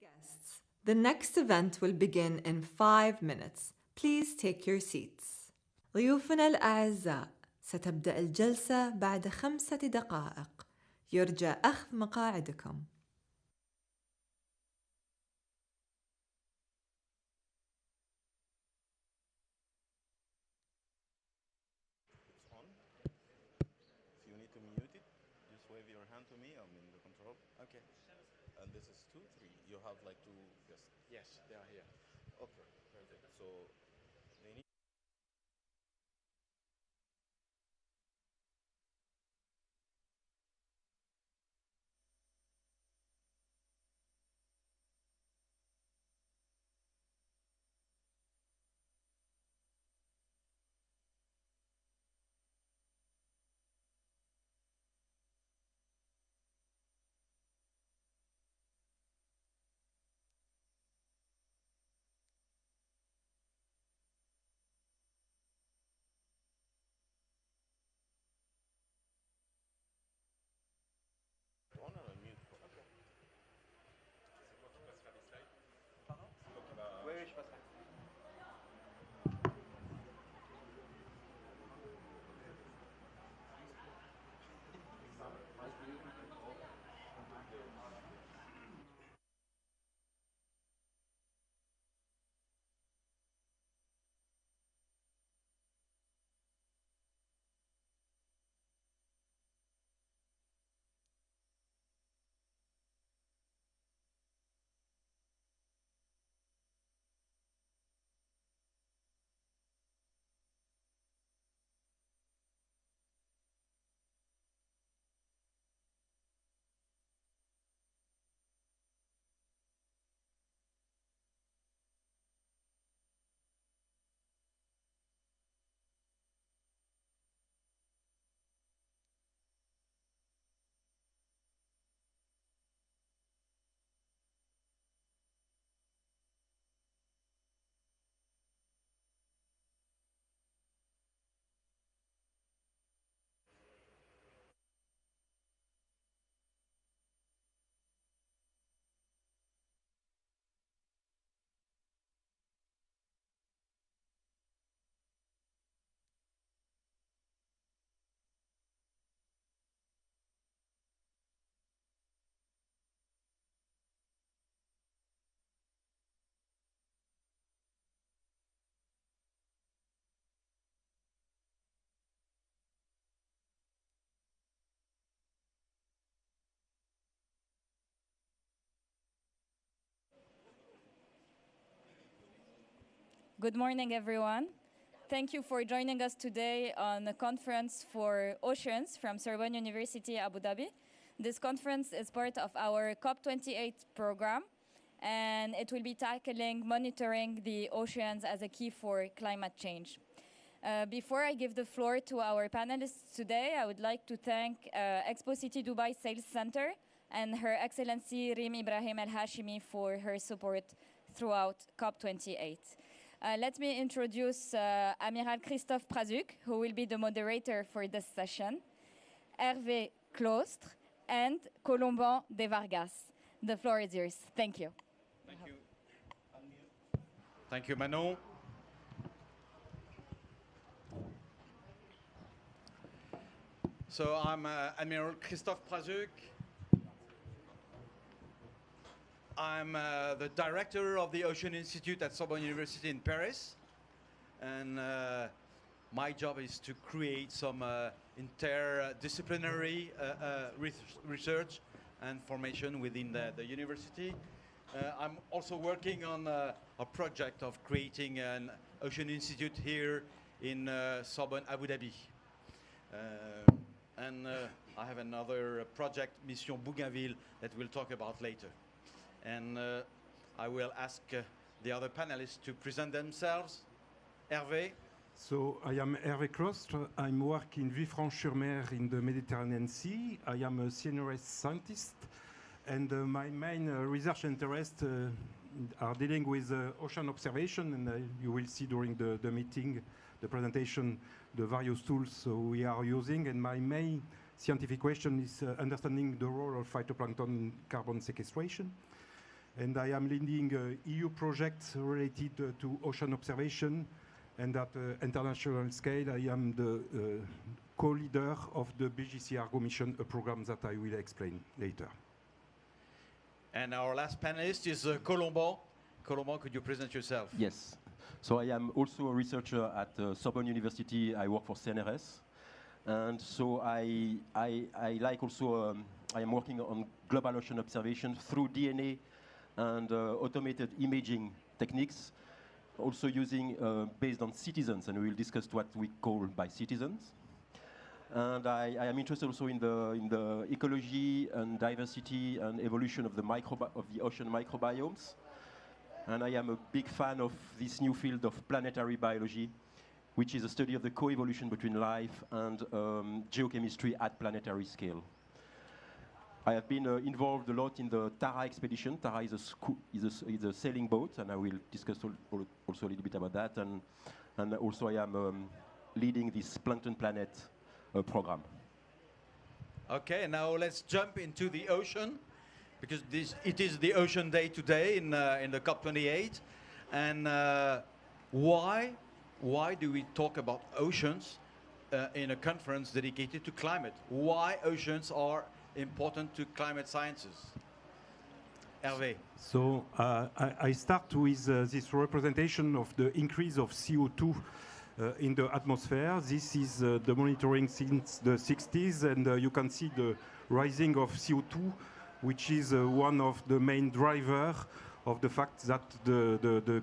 guests, the next event will begin in 5 minutes. Please take your seats. ضيوفنا الأعزاء، ستبدأ الجلسة بعد 5 دقائق. يرجى أخذ مقاعدكم. It's on. If you need to mute it, just wave your hand to me. I'm in the control. Okay. And this is 2, 3. You have like to just. Yes, they are here. Okay, perfect. So they need. On or mute? Okay. Oui, oui, je passerai. Good morning, everyone. Thank you for joining us today on a conference for oceans from Sorbonne University, Abu Dhabi. This conference is part of our COP28 program, and it will be tackling monitoring the oceans as a key for climate change. Before I give the floor to our panelists today, I would like to thank Expo City Dubai Sales Center and Her Excellency Reem Ibrahim Al Hashimi for her support throughout COP28. Let me introduce Amiral Christophe Prazuc, who will be the moderator for this session, Hervé Claustre, and Colomban de Vargas. The floor is yours. Thank you. Thank you. Thank you, Manon. So I'm Admiral Christophe Prazuc. I'm the director of the Ocean Institute at Sorbonne University in Paris. And my job is to create some interdisciplinary research and formation within the university. I'm also working on a project of creating an Ocean Institute here in Sorbonne, Abu Dhabi. And I have another project, Mission Bougainville, that we'll talk about later. And I will ask the other panelists to present themselves. Hervé. So I am Hervé Claustre. I'm working in Villefranche-sur-Mer in the Mediterranean Sea. I am a senior scientist, and my main research interests are dealing with ocean observation, and you will see during the meeting, the presentation, the various tools we are using. And my main scientific question is understanding the role of phytoplankton in carbon sequestration. and I am leading EU projects related to ocean observation, and at international scale, I am the co-leader of the BGC Argo mission, a program that I will explain later. And our last panelist is Colomban. Colomban, could you present yourself? Yes. So I am also a researcher at Sorbonne University. I work for CNRS. And so I like also, I am working on global ocean observation through DNA and automated imaging techniques, also using based on citizens, and we will discuss what we call by citizens. And I am interested also in the ecology and diversity and evolution of the ocean microbiomes. And I am a big fan of this new field of planetary biology, which is a study of the co-evolution between life and geochemistry at planetary scale. I have been involved a lot in the Tara expedition. Tara is a sailing boat, and I will discuss also a little bit about that. And also I am leading this Plankton Planet program. Okay, now let's jump into the ocean, because it is the Ocean Day today in the COP28. And why do we talk about oceans in a conference dedicated to climate? Why oceans are important to climate sciences? Hervé. So I start with this representation of the increase of CO2 in the atmosphere. This is the monitoring since the 60s, and you can see the rising of CO2, which is one of the main drivers of the fact that the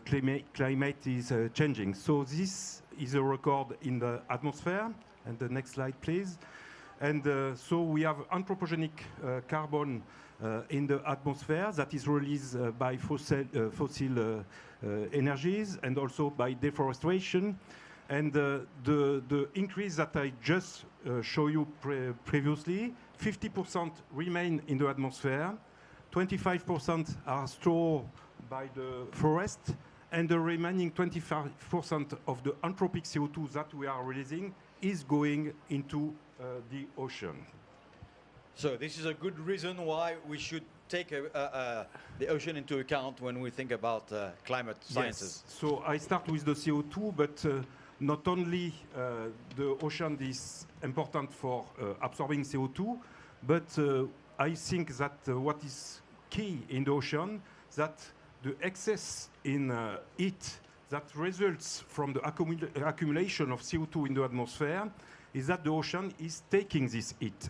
climate is changing. So this is a record in the atmosphere. And the next slide, please. And so we have anthropogenic carbon in the atmosphere that is released by fossil energies and also by deforestation. And the increase that I just showed you previously, 50% remain in the atmosphere, 25% are stored by the forest, and the remaining 25% of the anthropic CO2 that we are releasing is going into the ocean. So this is a good reason why we should take the ocean into account when we think about climate sciences. Yes. So I start with the CO2, but not only the ocean is important for absorbing CO2, but I think that what is key in the ocean, that the excess in heat that results from the accumulation of CO2 in the atmosphere is that the ocean is taking this heat.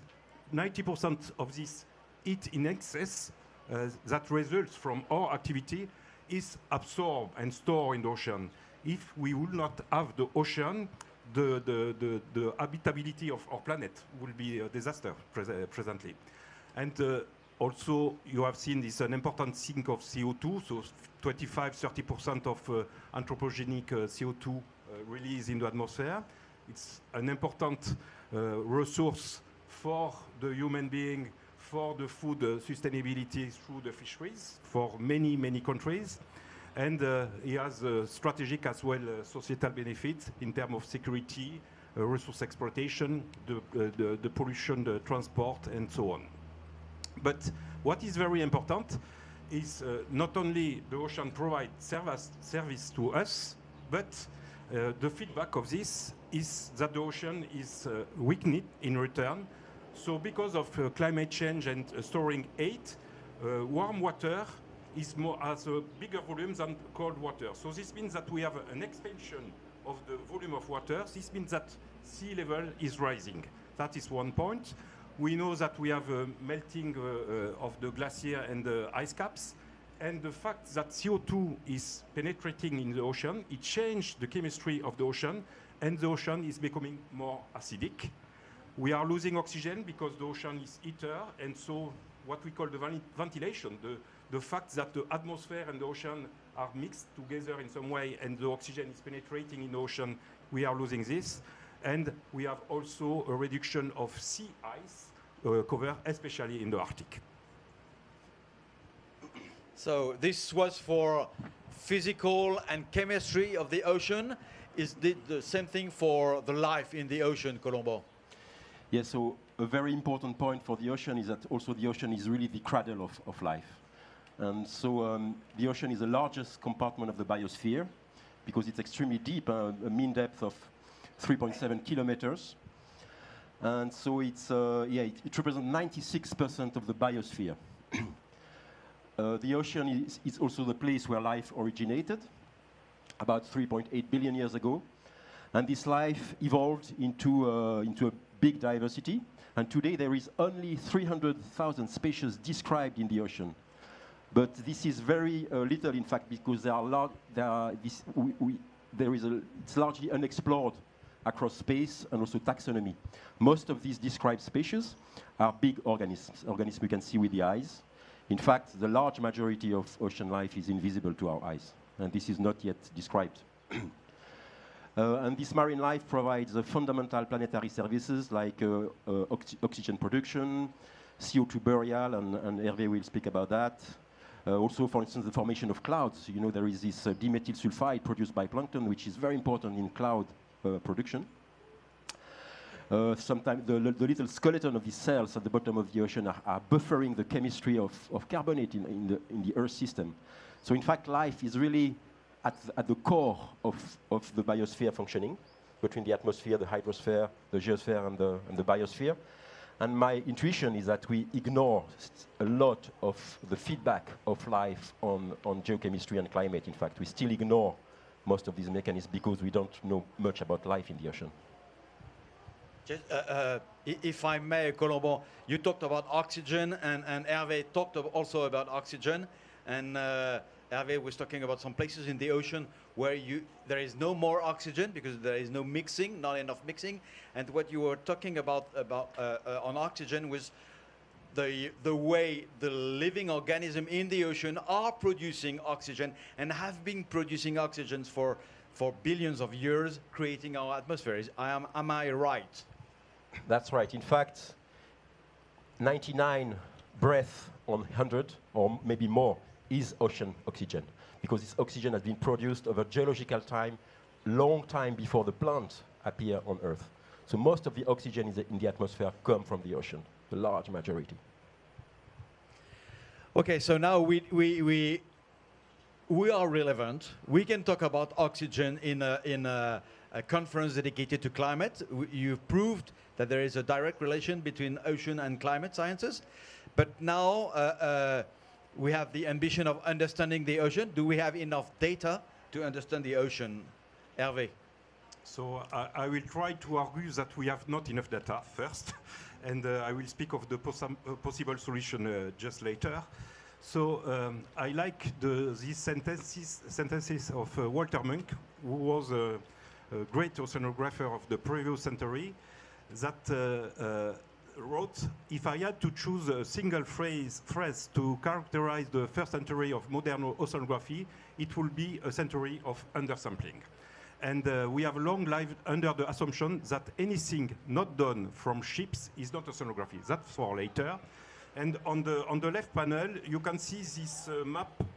90% of this heat in excess that results from our activity is absorbed and stored in the ocean. If we would not have the ocean, the habitability of our planet will be a disaster presently. And also, you have seen this an important sink of CO2, so 25–30% of anthropogenic CO2 released in the atmosphere. It's an important resource for the human being, for the food sustainability through the fisheries, for many, many countries. And it has a strategic as well societal benefit in terms of security, resource exploitation, the pollution, the transport, and so on. But what is very important is not only the ocean provides service to us, but the feedback of this is that the ocean is weakened in return. So because of climate change and storing heat, warm water has a bigger volume than cold water. So this means that we have an expansion of the volume of water. This means that sea level is rising. That is one point. We know that we have a melting of the glacier and the ice caps. And the fact that CO2 is penetrating in the ocean, it changed the chemistry of the ocean, and the ocean is becoming more acidic. We are losing oxygen because the ocean is heater, and so what we call the ventilation, the fact that the atmosphere and the ocean are mixed together in some way, and the oxygen is penetrating in the ocean, we are losing this. And we have also a reduction of sea ice cover, especially in the Arctic. So this was for physical and chemistry of the ocean. Is the same thing for the life in the ocean, Colombo? Yes, so a very important point for the ocean is that also the ocean is really the cradle of life. And so the ocean is the largest compartment of the biosphere because it's extremely deep, a mean depth of 3.7 kilometers. And so it's, it represents 96% of the biosphere. The ocean is also the place where life originated, about 3.8 billion years ago. And this life evolved into a big diversity. And today there is only 300,000 species described in the ocean. But this is very little, in fact, because it's largely unexplored across space and also taxonomy. Most of these described species are big organisms we can see with the eyes. In fact, the large majority of ocean life is invisible to our eyes, and this is not yet described. And this marine life provides fundamental planetary services like oxygen production, CO2 burial, and Hervé will speak about that. Also, for instance, the formation of clouds. You know, there is this dimethyl sulfide produced by plankton, which is very important in cloud production. Sometimes the little skeleton of these cells at the bottom of the ocean are buffering the chemistry of carbonate in the Earth system. So in fact, life is really at the core of the biosphere functioning, between the atmosphere, the hydrosphere, the geosphere, and the biosphere. And my intuition is that we ignore a lot of the feedback of life on geochemistry and climate. In fact, we still ignore most of these mechanisms because we don't know much about life in the ocean. Just, if I may, Colombo, you talked about oxygen, and Hervé talked also about oxygen, and Hervé was talking about some places in the ocean where there is no more oxygen because there is no mixing, not enough mixing. And what you were talking about on oxygen was the way the living organisms in the ocean are producing oxygen and have been producing oxygen for billions of years, creating our atmosphere. Am I right? That's right. In fact, 99 breaths on 100, or maybe more, is ocean oxygen, because this oxygen has been produced over geological time, long time before the plants appear on Earth. So most of the oxygen in the atmosphere come from the ocean, the large majority. Okay, so now we are relevant. We can talk about oxygen in a conference dedicated to climate. You've proved that there is a direct relation between ocean and climate sciences, but now we have the ambition of understanding the ocean. Do we have enough data to understand the ocean? Hervé. So I will try to argue that we have not enough data first, and I will speak of the possible solution just later. So I like these sentences of Walter Munk, who was a great oceanographer of the previous century, that wrote, if I had to choose a single phrase to characterize the first century of modern oceanography, it will be a century of undersampling. And we have long lived under the assumption that anything not done from ships is not oceanography. That's for later. And on the left panel, you can see this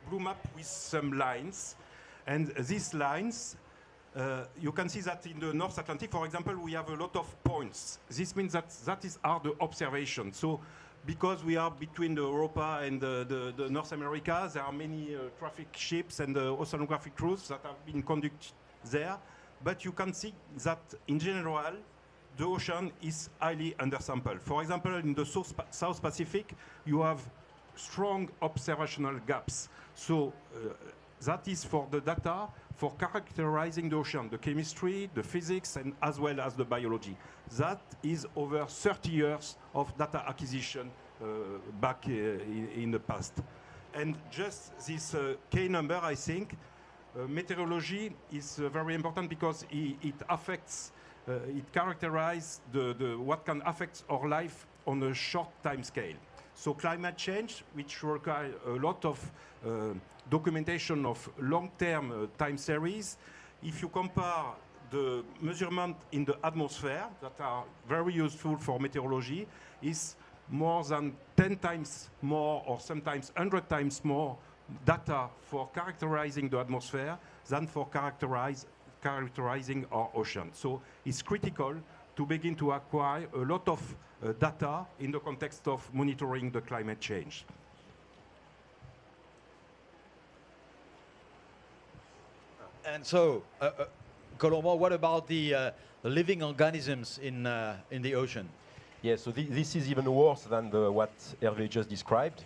blue map with some lines. And these lines, you can see that in the North Atlantic, for example, we have a lot of points. This means that are the observations. So because we are between Europa and the North America, there are many traffic ships and oceanographic crews that have been conducted there. But you can see that in general, the ocean is highly undersampled. For example, in the South Pacific, you have strong observational gaps. So that is for the data for characterizing the ocean, the chemistry, the physics, and as well as the biology. That is over 30 years of data acquisition back in the past. And just this K number, I think, meteorology is very important because it affects, it characterizes what can affect our life on a short time scale. So climate change, which requires a lot of documentation of long-term time series. If you compare the measurement in the atmosphere that are very useful for meteorology, is more than 10 times more or sometimes 100 times more data for characterizing the atmosphere than for characterizing our ocean. So it's critical to begin to acquire a lot of data in the context of monitoring the climate change. And so, Colombo, what about the living organisms in the ocean? Yeah, so this is even worse than what Hervé just described,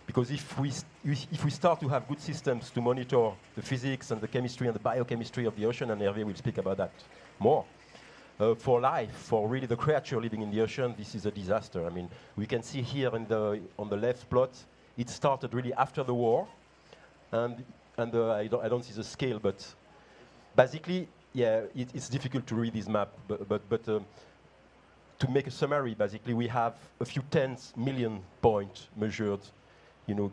because if we start to have good systems to monitor the physics and the chemistry and the biochemistry of the ocean, and Hervé will speak about that more, for life, for really the creature living in the ocean, this is a disaster. I mean, we can see here on the left plot, it started really after the war, and I don't see the scale, but basically, yeah, it's difficult to read this map, but to make a summary, basically, we have a few tens million points measured,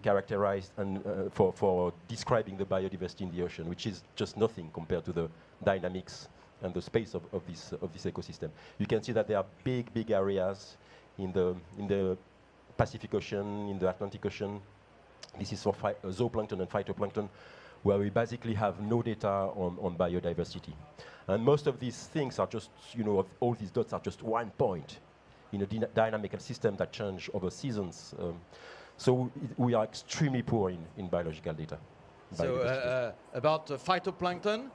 characterized and for describing the biodiversity in the ocean, which is just nothing compared to the dynamics and the space of this ecosystem. You can see that there are big areas in the Pacific Ocean, in the Atlantic Ocean. This is for zooplankton and phytoplankton, where we basically have no data on biodiversity. And most of these things are just, all these dots are just 1 point in a dynamical system that change over seasons. So we are extremely poor in biological data. So about phytoplankton,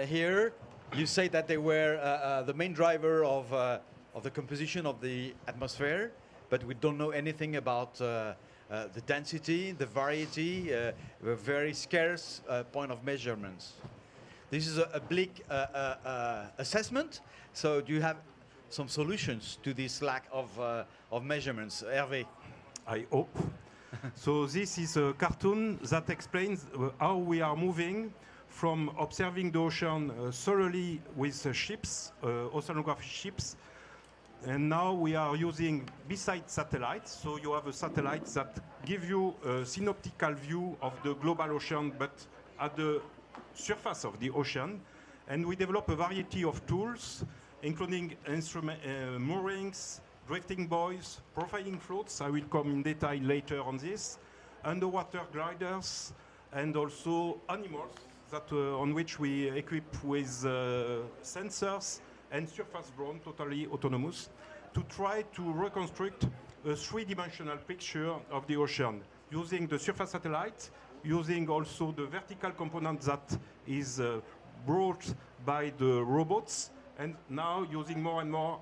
here, you say that they were the main driver of the composition of the atmosphere, but we don't know anything about the density, the variety, a very scarce point of measurements. This is a bleak assessment. So do you have some solutions to this lack of measurements? Hervé? I hope. So this is a cartoon that explains how we are moving from observing the ocean thoroughly with ships, oceanography ships, and now we are using beside satellites. So you have a satellite that gives you a synoptical view of the global ocean, but at the surface of the ocean. And we develop a variety of tools, including moorings, drifting buoys, profiling floats. I will come in detail later on this, underwater gliders, and also animals that on which we equip with sensors and surface drone, totally autonomous, to try to reconstruct a three-dimensional picture of the ocean using the surface satellite, using also the vertical component that is brought by the robots, and now using more and more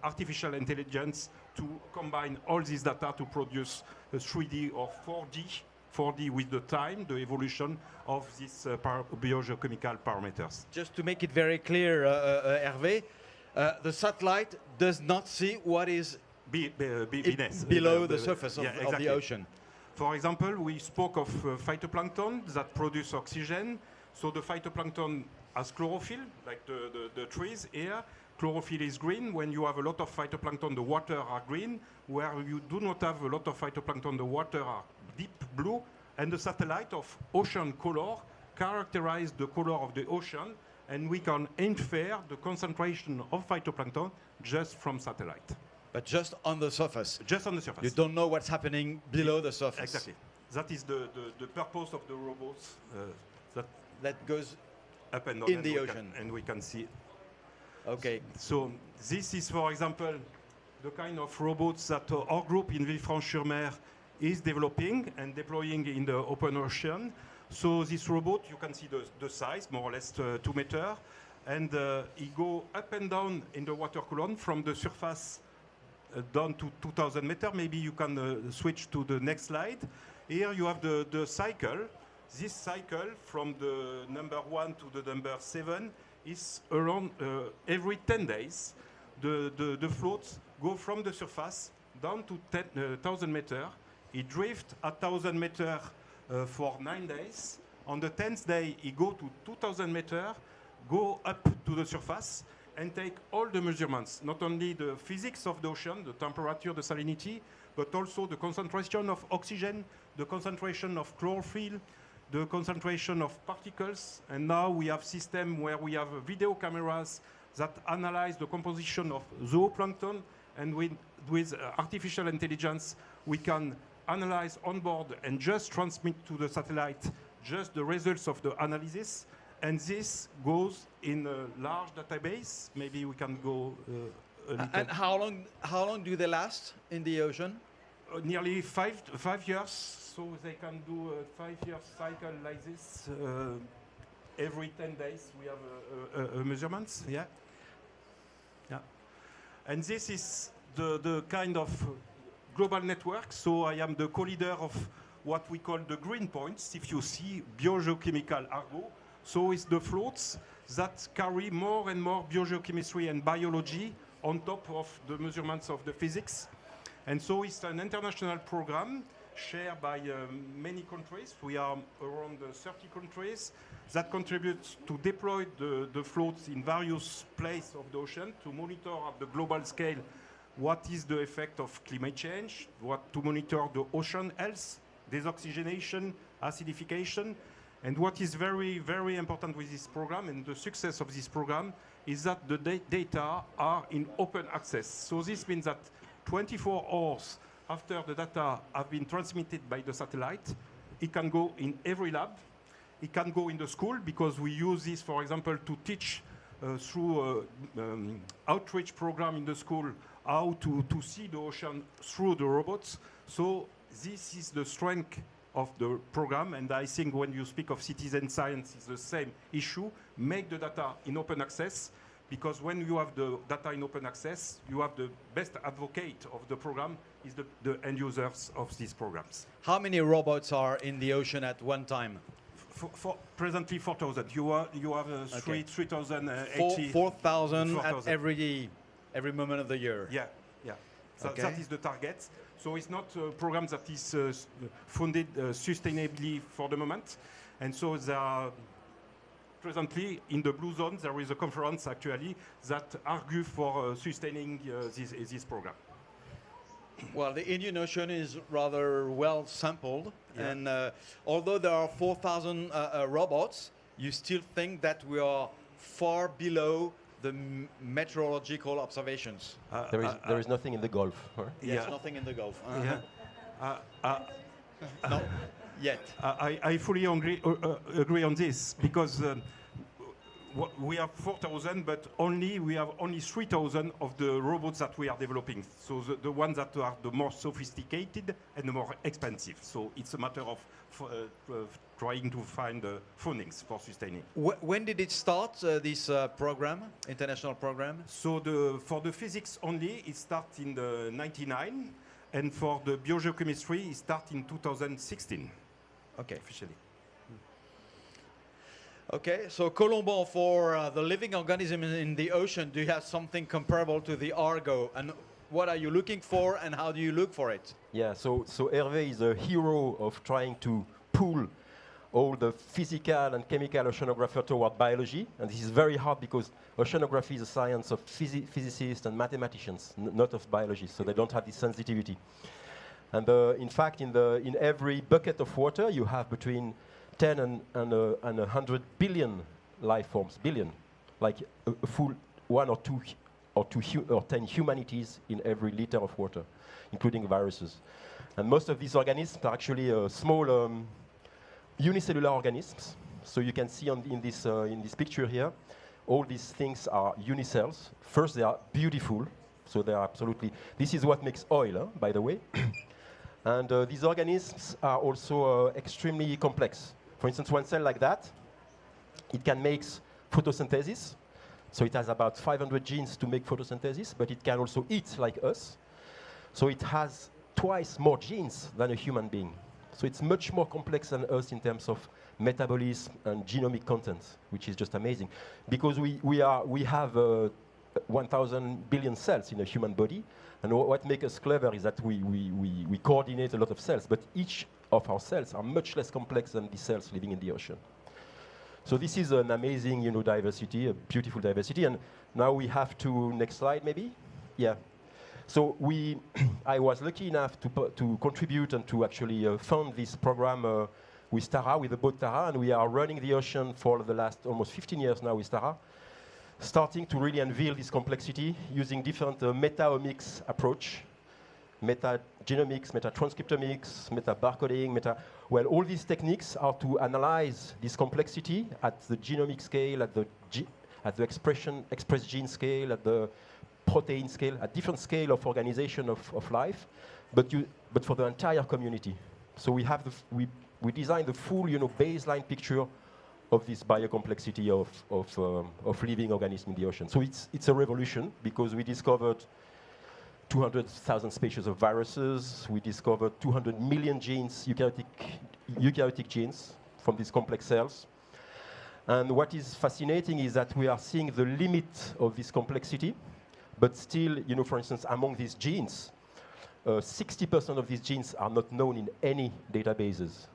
artificial intelligence to combine all this data to produce a 3D or 4D with the time, the evolution of these biogeochemical parameters. Just to make it very clear, Hervé, the satellite does not see what is below the surface of the ocean. For example, we spoke of phytoplankton that produce oxygen. So the phytoplankton has chlorophyll, like the trees here. Chlorophyll is green. When you have a lot of phytoplankton, the water are green. Where you do not have a lot of phytoplankton, the water are deep blue. And the satellite of ocean color characterize the color of the ocean, and we can infer the concentration of phytoplankton just from satellite. But just on the surface? Just on the surface. You don't know what's happening below the surface? Exactly. That is the purpose of the robots that goes up and down in the ocean. And we can see. Okay. So this is, for example, the kind of robots that our group in Villefranche-sur-Mer is developing and deploying in the open ocean. So this robot, you can see the size, more or less 2 meters, and he go up and down in the water column from the surface down to 2,000 meters. Maybe you can switch to the next slide. Here you have the cycle. This cycle from the number 1 to the number 7 is around every 10 days. The floats go from the surface down to 1,000 meters. He drift at 1,000 meters for 9 days. On the 10th day, he go to 2,000 meters, go up to the surface, and take all the measurements, not only the physics of the ocean, the temperature, the salinity, but also the concentration of oxygen, the concentration of chlorophyll, the concentration of particles. And now we have system where we have video cameras that analyze the composition of zooplankton, and with artificial intelligence, we can analyze on board and just transmit to the satellite just the results of the analysis. And this goes in a large database. Maybe we can go a little. And how long do they last in the ocean? Nearly 5 years. So they can do a 5-year cycle like this. every 10 days we have a measurements. Yeah. Yeah. And this is the kind of global network. So I am the co-leader of what we call the green points. If you see biogeochemical Argo, so it's the floats that carry more and more biogeochemistry and biology on top of the measurements of the physics. And so it's an international program shared by many countries. We are around 30 countries that contribute to deploy the floats in various places of the ocean to monitor at the global scale what is the effect of climate change, to monitor the ocean health, desoxygenation, acidification. And what is very, very important with this program and the success of this program is that the data are in open access. So this means that 24 hours after the data have been transmitted by the satellite, it can go in every lab. It can go in the school because we use this, for example, to teach through outreach program in the school how to see the ocean through the robots. So this is the strength of the program, and I think when you speak of citizen science, it's the same issue. Make the data in open access, because when you have the data in open access, you have the best advocate of the program is the end users of these programs. How many robots are in the ocean at one time? For presently 4,000. You have Okay. 3,080. 4,000 at every moment of the year. Yeah, yeah. So Okay. that is the target. So it's not a program that is funded sustainably for the moment. And so there are presently in the Blue Zone, there is a conference actually that argue for sustaining this program. Well, the Indian Ocean is rather well sampled, Yeah. and although there are 4,000 robots, you still think that we are far below the meteorological observations. There is nothing in the Gulf. Huh? Yes, Yeah. nothing in the Gulf. Yeah. Not yet. I fully agree on this because we have 4,000, but we have only 3,000 of the robots that we are developing. So the ones that are the more sophisticated and the more expensive. So it's a matter of trying to find fundings for sustaining. When did it start, this program, international program? So for the physics only, it started in the 99, and for the biogeochemistry, it started in 2016. Okay. Officially. Okay, so Colombo, for the living organism in the ocean, do you have something comparable to the Argo? And what are you looking for, and how do you look for it? Yeah, so Hervé is a hero of trying to pull all the physical and chemical oceanographer toward biology. And this is very hard because oceanography is a science of physicists and mathematicians, not of biologists, so they don't have this sensitivity. And in fact, in every bucket of water, you have between 10 and 100 billion life forms, like a full 1 or 2 or 10 humanities in every liter of water, including viruses. And most of these organisms are actually small unicellular organisms. So you can see in this picture here, all these things are unicells. First, they are beautiful, so they are absolutely. This is what makes oil, by the way. And these organisms are also extremely complex. For instance, one cell like that, it can make photosynthesis. So it has about 500 genes to make photosynthesis, but it can also eat like us. So it has twice more genes than a human being. So it's much more complex than us in terms of metabolism and genomic content, which is just amazing. Because we have 1,000 billion cells in a human body, and what makes us clever is that we coordinate a lot of cells, but each of our cells are much less complex than the cells living in the ocean. So this is an amazing, diversity, a beautiful diversity. And now we have to, next slide maybe? Yeah. So I was lucky enough to contribute and to actually fund this program with Tara, with the boat Tara, and we are running the ocean for the last almost 15 years now with Tara, starting to really unveil this complexity using different meta-omics approach, meta-genomics, meta-transcriptomics, meta-barcoding, well, all these techniques are to analyze this complexity at the genomic scale, at the express gene scale, at the protein scale, at different scale of organization of life, but for the entire community. So we designed the full, baseline picture of this biocomplexity of living organisms in the ocean. So it's a revolution because we discovered 200,000 species of viruses. We discovered 200 million genes, eukaryotic genes from these complex cells. And what is fascinating is that we are seeing the limit of this complexity, but still, you know, for instance, among these genes, 60% of these genes are not known in any databases.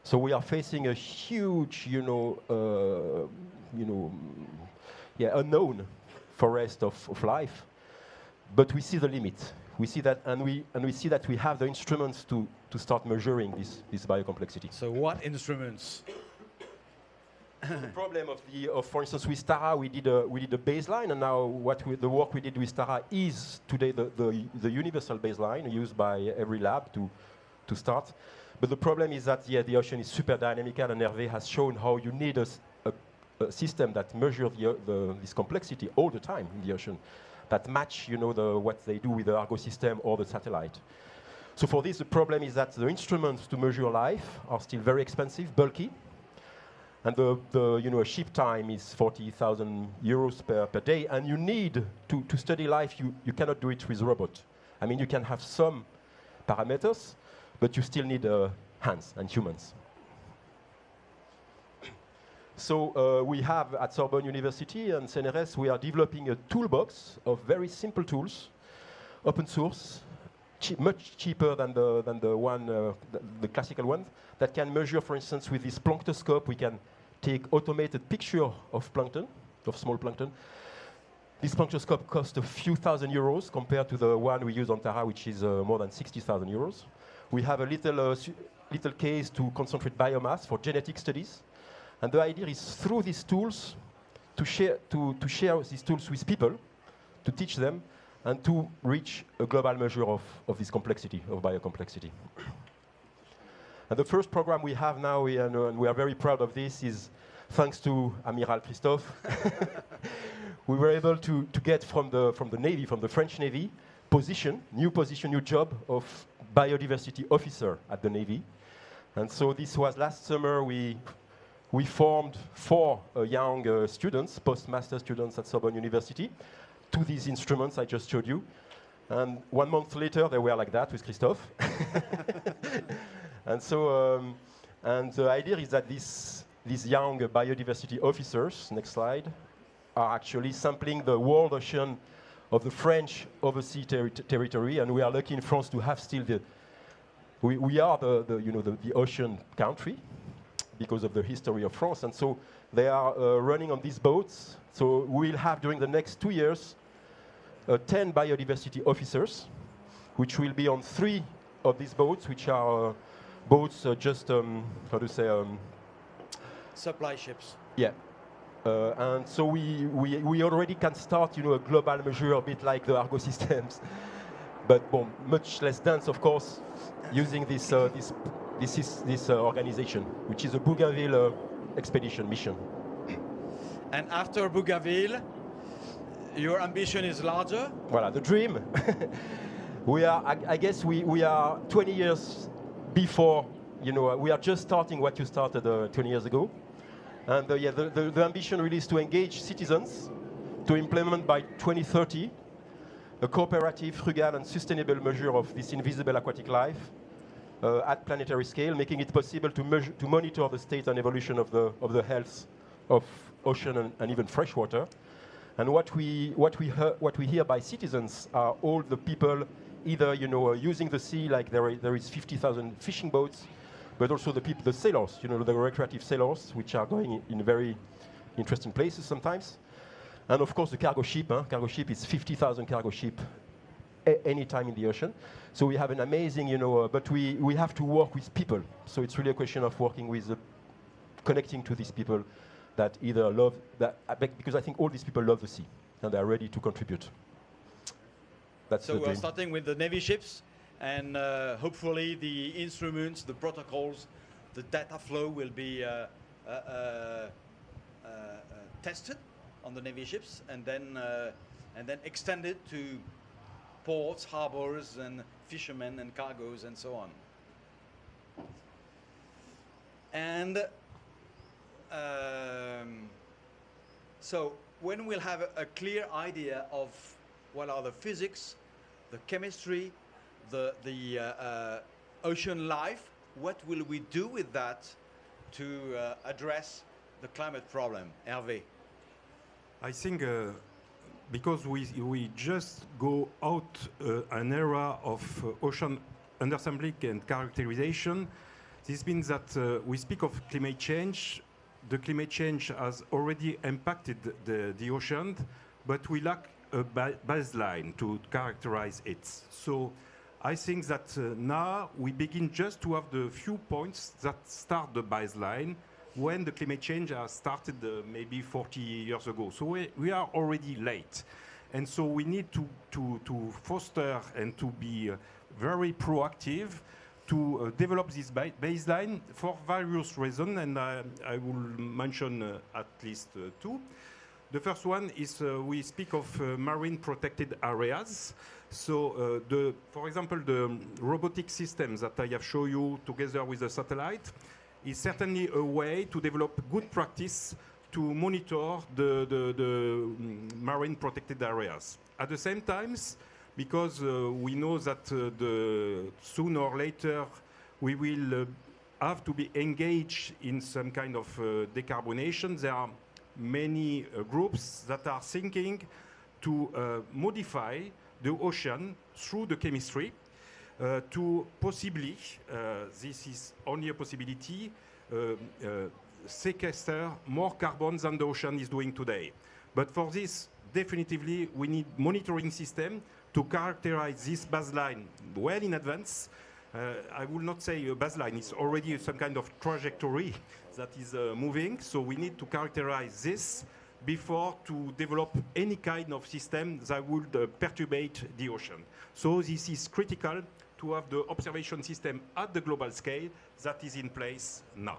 So we are facing a huge, unknown forest of life. But we see the limit. We see that, and we see that we have the instruments to start measuring this biocomplexity. So what instruments? The problem for instance, with Tara, we did a baseline, and now the work we did with Tara is today the universal baseline used by every lab to start. But the problem is that the ocean is super dynamical, and Hervé has shown how you need a system that measures this complexity all the time in the ocean, that match, you know, what they do with the Argo system or the satellite. So for this, the problem is that the instruments to measure life are still very expensive, bulky, and a ship time is 40,000 euros per day, and you need to study life. You cannot do it with a robot. I mean, you can have some parameters, but you still need hands and humans. So we have at Sorbonne University and CNRS, we are developing a toolbox of very simple tools, open source, much cheaper than the classical one, that can measure, for instance, with this planktoscope, we can take automated picture of plankton, of small plankton. This planktoscope costs a few thousand euros compared to the one we use on Tara, which is more than 60,000 euros. We have a little case to concentrate biomass for genetic studies. And the idea is through these tools to share these tools with people, to teach them, and to reach a global measure of this complexity, of biocomplexity. And the first program we have now, and we are very proud of this, is thanks to Amiral Christophe. We were able to get from the Navy, from the French Navy, new job of biodiversity officer at the Navy. And so this was last summer. We formed 4 young students, postmaster students at Sorbonne University, to these instruments I just showed you. And 1 month later, they were like that with Christophe. And so, and the idea is that these young biodiversity officers, next slide, are actually sampling the world ocean of the French overseas territory, and we are lucky in France to have still we are the ocean country because of the history of France, and so they are running on these boats. So we'll have during the next 2 years 10 biodiversity officers, which will be on 3 of these boats, which are boats supply ships. Yeah. And so we already can start, a global measure, a bit like the Argo systems, but much less dense, of course, using this organization, which is a Bougainville expedition mission. And after Bougainville, your ambition is larger? Voilà, the dream. I guess we are 20 years before, we are just starting what you started 20 years ago. And the ambition really is to engage citizens to implement by 2030 a cooperative, frugal, and sustainable measure of this invisible aquatic life at planetary scale, making it possible to monitor the state and evolution of the health of ocean and even freshwater. And what we hear by citizens are all the people either using the sea, like there is 50,000 fishing boats, but also the sailors, the recreative sailors, which are going in very interesting places sometimes. And of course the cargo ship. Cargo ship is 50,000 cargo ship any time in the ocean. So we have an amazing, but we have to work with people. So it's really a question of working with, connecting to these people that either love, because I think all these people love the sea and they are ready to contribute. That's so we're starting with the Navy ships, and hopefully the instruments, the protocols, the data flow will be tested on the Navy ships, and then extended to ports, harbors, and fishermen and cargoes and so on. And So when we'll have a clear idea of what are the physics, the chemistry, the ocean life, what will we do with that to address the climate problem? Hervé? I think because we just go out an era of ocean undersampling and characterization, this means that we speak of climate change. The climate change has already impacted the ocean, but we lack a baseline to characterize it. So I think that now we begin just to have the few points that start the baseline when the climate change has started maybe 40 years ago. So we are already late. And so we need to foster and to be very proactive to develop this baseline for various reasons, and I will mention at least two. The first one is we speak of marine protected areas. So, for example, the robotic systems that I have shown you together with the satellite is certainly a way to develop good practice to monitor the marine protected areas. At the same time, because we know that sooner or later we will have to be engaged in some kind of decarbonation, there are many groups that are thinking to modify the ocean through the chemistry to possibly, this is only a possibility, sequester more carbon than the ocean is doing today. But for this, definitively, we need monitoring system to characterize this baseline well in advance. I will not say a baseline, it's already some kind of trajectory that is moving, so we need to characterize this before to develop any kind of system that would perturbate the ocean. So this is critical to have the observation system at the global scale that is in place now.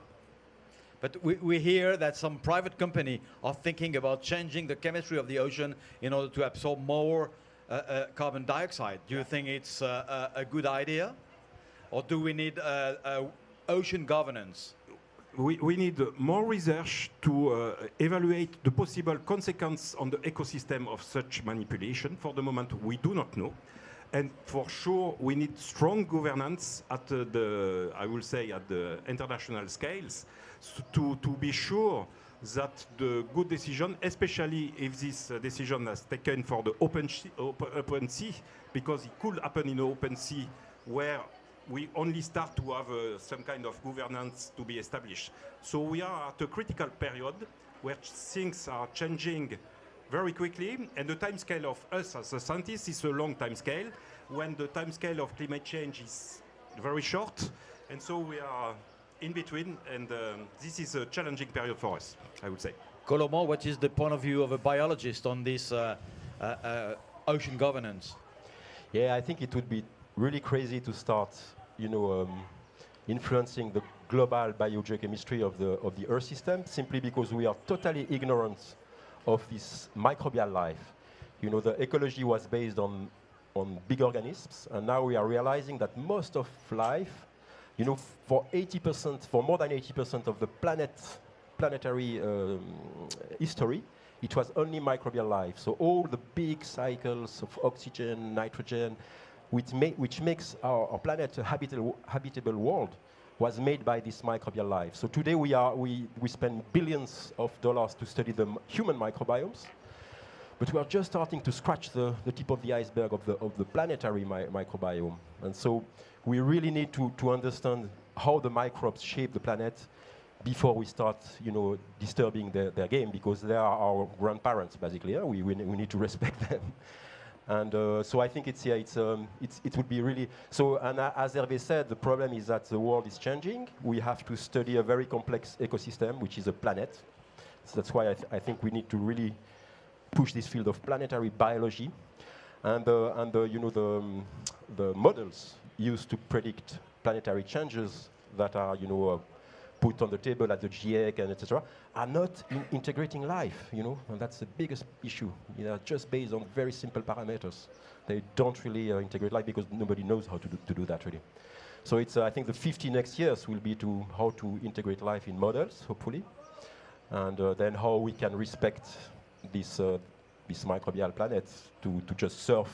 But we hear that some private company are thinking about changing the chemistry of the ocean in order to absorb more carbon dioxide. Do you think it's a good idea? Or do we need ocean governance? We need more research to evaluate the possible consequence on the ecosystem of such manipulation. For the moment, we do not know. And for sure, we need strong governance at I will say, at the international scales to be sure that the good decision, especially if this decision is taken for the open sea, because it could happen in the open sea where we only start to have some kind of governance to be established. So we are at a critical period where things are changing very quickly, and the time scale of us as a scientists is a long time scale, when the time scale of climate change is very short, and so we are in between, and this is a challenging period for us, I would say. Colombo, what is the point of view of a biologist on this ocean governance? Yeah, I think it would be really crazy to start, influencing the global biogeochemistry of the Earth system, simply because we are totally ignorant of this microbial life. The ecology was based on big organisms, and now we are realizing that most of life, for more than 80% of the planetary history, it was only microbial life. So all the big cycles of oxygen, nitrogen, which makes our planet a habitable world, was made by this microbial life. So today we spend billions of dollars to study the human microbiomes, but we are just starting to scratch the tip of the iceberg of the planetary microbiome. And so we really need to understand how the microbes shape the planet before we start, disturbing their game, because they are our grandparents, basically. Yeah? We need to respect them. And so I think it would be really, so, and as Hervé said, the problem is that the world is changing. We have to study a very complex ecosystem, which is a planet. So that's why I think we need to really push this field of planetary biology. And the models used to predict planetary changes that are, put on the table at the GIEC and etc., are not integrating life, and that's the biggest issue. Just based on very simple parameters. They don't really integrate life because nobody knows how to do that, really. So it's, I think the 50 next years will be how to integrate life in models, hopefully. and then how we can respect this this microbial planet to just surf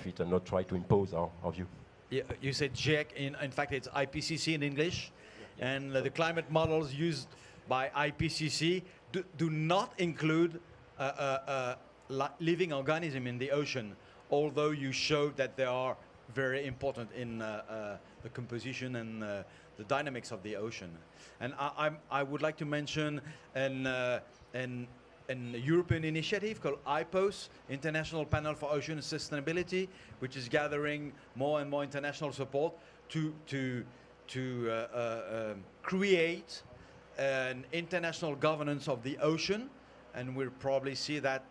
it and not try to impose our view. Yeah, you said GIEC, in fact it's IPCC in English, and the climate models used by IPCC do not include living organism in the ocean, although you showed that they are very important in the composition and the dynamics of the ocean. And I would like to mention an European initiative called IPOS, International Panel for Ocean Sustainability, which is gathering more and more international support to create an international governance of the ocean. And we'll probably see that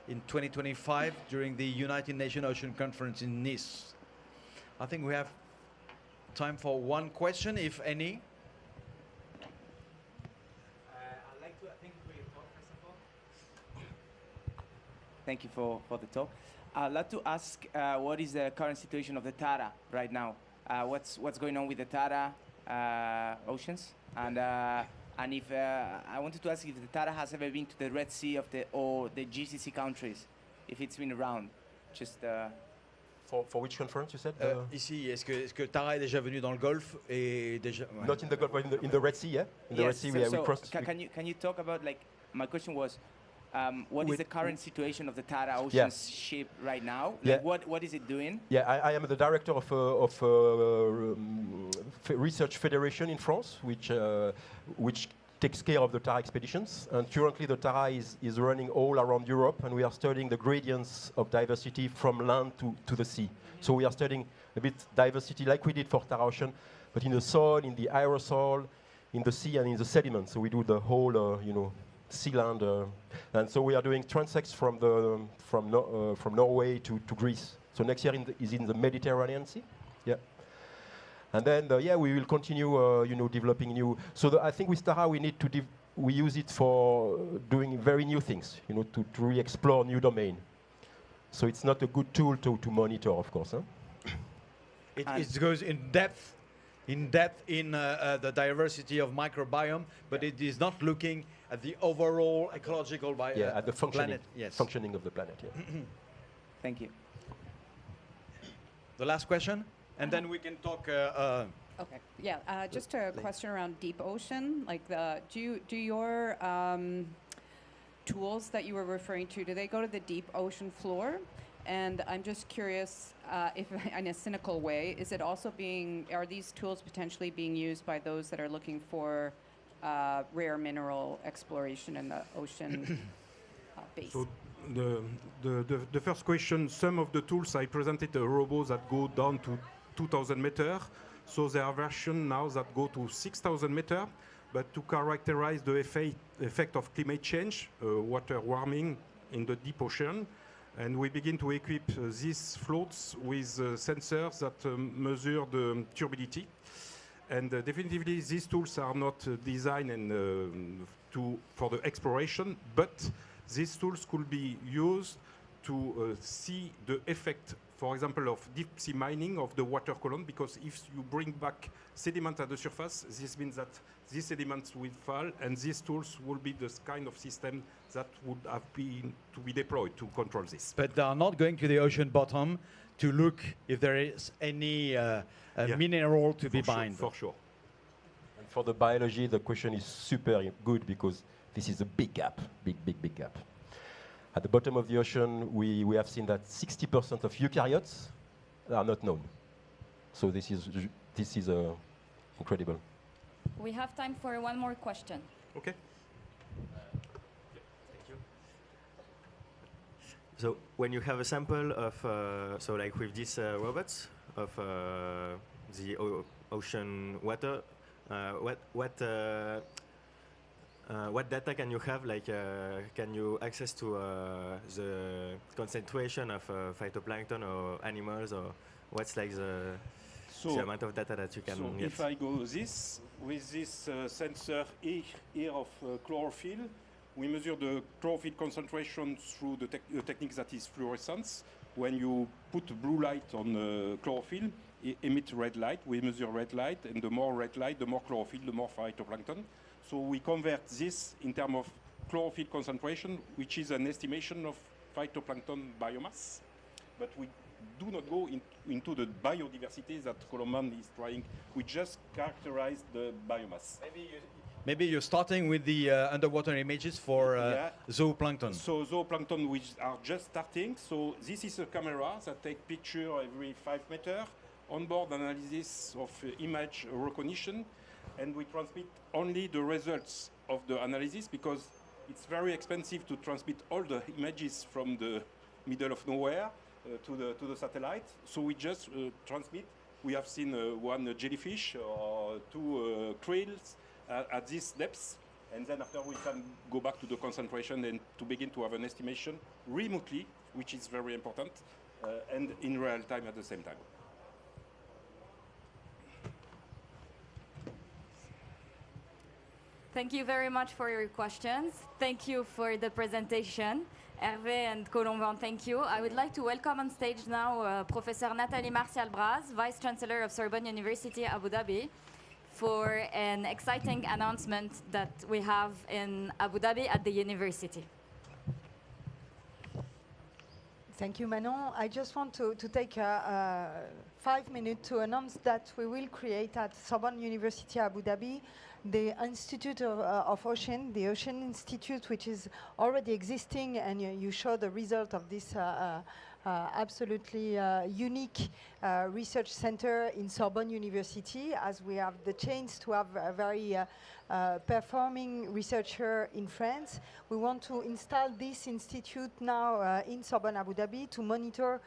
in 2025 during the United Nations Ocean Conference in Nice. I think we have time for one question, if any. I'd like to thank you for your talk, first of all. Thank you for the talk. I'd like to ask what is the current situation of the Tara right now? What's going on with the Tara oceans? And if I wanted to ask if the Tara has ever been to the Red Sea or the GCC countries, if it's been around, just. For which conference you said? Ici, est-ce que Tara est déjà venu dans le Golfe et déjà? Ouais. Not in the Gulf, but in the Red Sea, yeah. In the Red Sea, we crossed. Can you talk about, like, my question was, what is the current situation of the Tara Oceans ship right now? Like, what is it doing? Yeah, I am the director of Research Federation in France, which takes care of the Tara expeditions. And currently the Tara is running all around Europe, and we are studying the gradients of diversity from land to the sea. So we are studying a bit diversity like we did for Tara Ocean, but in the soil, in the aerosol, in the sea, and in the sediment. So we do the whole, sea land. And so we are doing transects from Norway to Greece. So next year is in the Mediterranean Sea. Yeah. And then, we will continue, developing new. So I think with Tara, we need to we use it for doing very new things, to really explore new domain. So it's not a good tool to monitor, of course. Huh? It goes in depth in the diversity of microbiome, but it is not looking at the overall ecological at the functioning, planet. Yes. Functioning of the planet. Yeah. Thank you. The last question. And then we can talk. Okay. Yeah. Just a question around deep ocean. Like, do your tools that you were referring to, do they go to the deep ocean floor? And I'm just curious, if in a cynical way, are these tools potentially being used by those that are looking for rare mineral exploration in the ocean base? So the first question, some of the tools I presented are robots that go down to 2,000 meters. So there are versions now that go to 6,000 meters. But to characterize the effect of climate change, water warming in the deep ocean, and we begin to equip these floats with sensors that measure the turbidity. And definitively, these tools are not designed for the exploration, but these tools could be used to see the effect, for example, of deep sea mining of the water column, because if you bring back sediment at the surface, this means that these sediments will fall, and these tools will be the kind of system that would have been to be deployed to control this. But they are not going to the ocean bottom to look if there is any mineral to be mined. For sure. And for the biology, the question is super good because this is a big gap, big gap. At the bottom of the ocean, we have seen that 60% of eukaryotes are not known. So this is incredible. We have time for one more question. Okay. Thank you. So when you have a sample of, so like with these robots of the ocean water, what data can you have? Like, can you access to the concentration of phytoplankton or animals, or what's like the amount of data that you can get? If I go with this sensor here of chlorophyll, we measure the chlorophyll concentration through the technique that is fluorescence. When you put blue light on chlorophyll, it emits red light. We measure red light, and the more red light, the more chlorophyll, the more phytoplankton. So we convert this in terms of chlorophyll concentration, which is an estimation of phytoplankton biomass. But we do not go into the biodiversity that Colomban is trying. We just characterize the biomass. Maybe you're starting with the underwater images for zooplankton. So zooplankton, which are just starting. So this is a camera that takes picture every 5 meters, onboard analysis of image recognition, and we transmit only the results of the analysis because it's very expensive to transmit all the images from the middle of nowhere to the satellite. So we just transmit. We have seen one jellyfish or 2 krills at these depths, and then after we can go back to the concentration and to begin to have an estimation remotely, which is very important, and in real time at the same time. Thank you very much for your questions. Thank you for the presentation. Hervé and Colomban, thank you. I would like to welcome on stage now Professor Nathalie Martial-Braz, Vice Chancellor of Sorbonne University, Abu Dhabi, for an exciting announcement that we have in Abu Dhabi at the university. Thank you, Manon. I just want to take 5 minutes to announce that we will create at Sorbonne University Abu Dhabi the Institute of Ocean, the Ocean Institute, which is already existing, and you show the result of this absolutely unique research center in Sorbonne University, as we have the chance to have a very performing researcher in France. We want to install this institute now in Sorbonne Abu Dhabi to monitor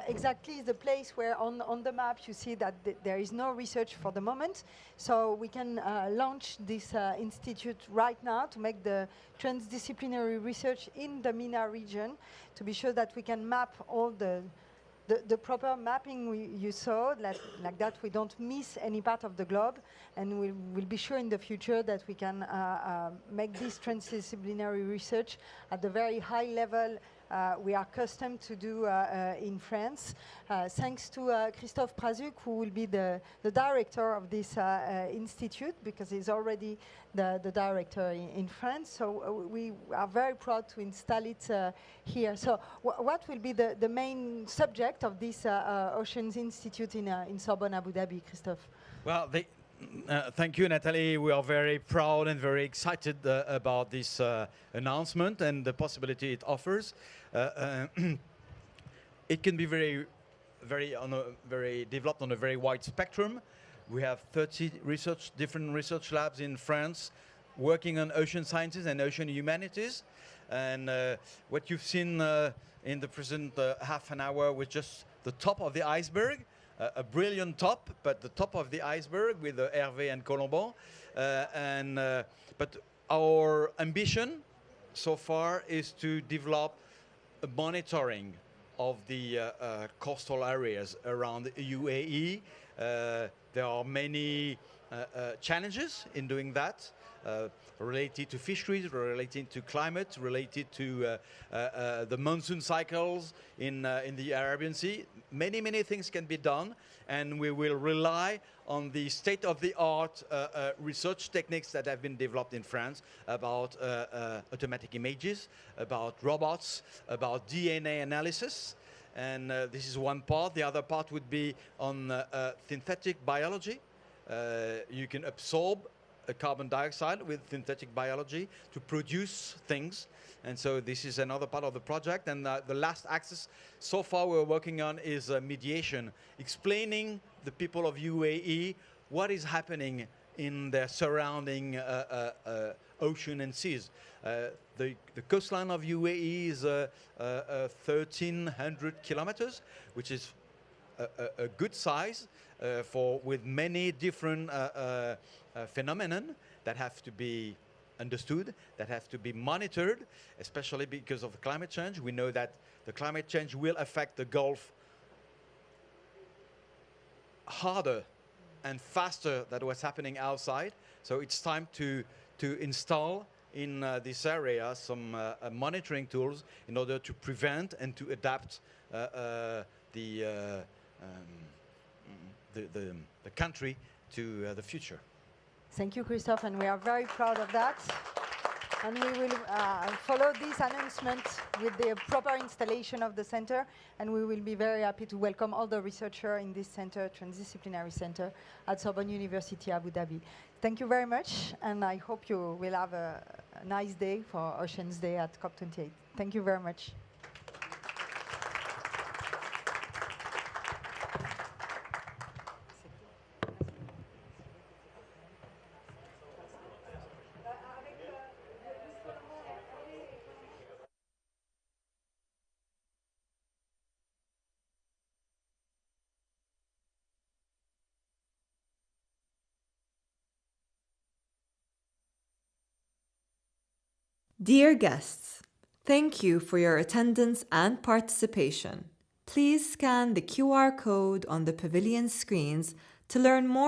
exactly the place where on the map you see that there is no research for the moment. So we can launch this institute right now to make the transdisciplinary research in the MENA region, to be sure that we can map all the proper mapping you saw, like that we don't miss any part of the globe, and we'll be sure in the future that we can make this transdisciplinary research at the very high level we are accustomed to do in France, thanks to Christophe Prazuc, who will be the director of this institute, because he's already the director in France. So we are very proud to install it here. So what will be the main subject of this Oceans Institute in Sorbonne Abu Dhabi, Christophe? Well, thank you, Nathalie. We are very proud and very excited about this announcement and the possibility it offers. It can be very developed on a very wide spectrum. We have 30 different research labs in France working on ocean sciences and ocean humanities. And what you've seen in the present half an hour was just the top of the iceberg. A brilliant top, but the top of the iceberg with Hervé and Colomban. But our ambition so far is to develop a monitoring of the coastal areas around UAE. There are many challenges in doing that, related to fisheries, related to climate, related to the monsoon cycles in the Arabian Sea. Many things can be done, and we will rely on the state-of-the-art research techniques that have been developed in France about automatic images, about robots, about DNA analysis. And this is one part. The other part would be on synthetic biology. You can absorb carbon dioxide with synthetic biology to produce things. And so this is another part of the project. And the last axis so far we're working on is mediation, explaining the people of UAE what is happening in their surrounding ocean and seas. The coastline of UAE is 1,300 kilometers, which is a good size with many different phenomenon that have to be understood, that have to be monitored, especially because of climate change. We know that the climate change will affect the Gulf harder and faster than what's happening outside. So it's time to install in this area some monitoring tools in order to prevent and to adapt the country to the future. Thank you, Christophe, and we are very proud of that. And we will follow this announcement with the proper installation of the center, and we will be very happy to welcome all the researchers in this center, Transdisciplinary Center at Sorbonne University Abu Dhabi. Thank you very much, and I hope you will have a nice day for Oceans Day at COP28. Thank you very much. Dear guests, thank you for your attendance and participation. Please scan the QR code on the pavilion screens to learn more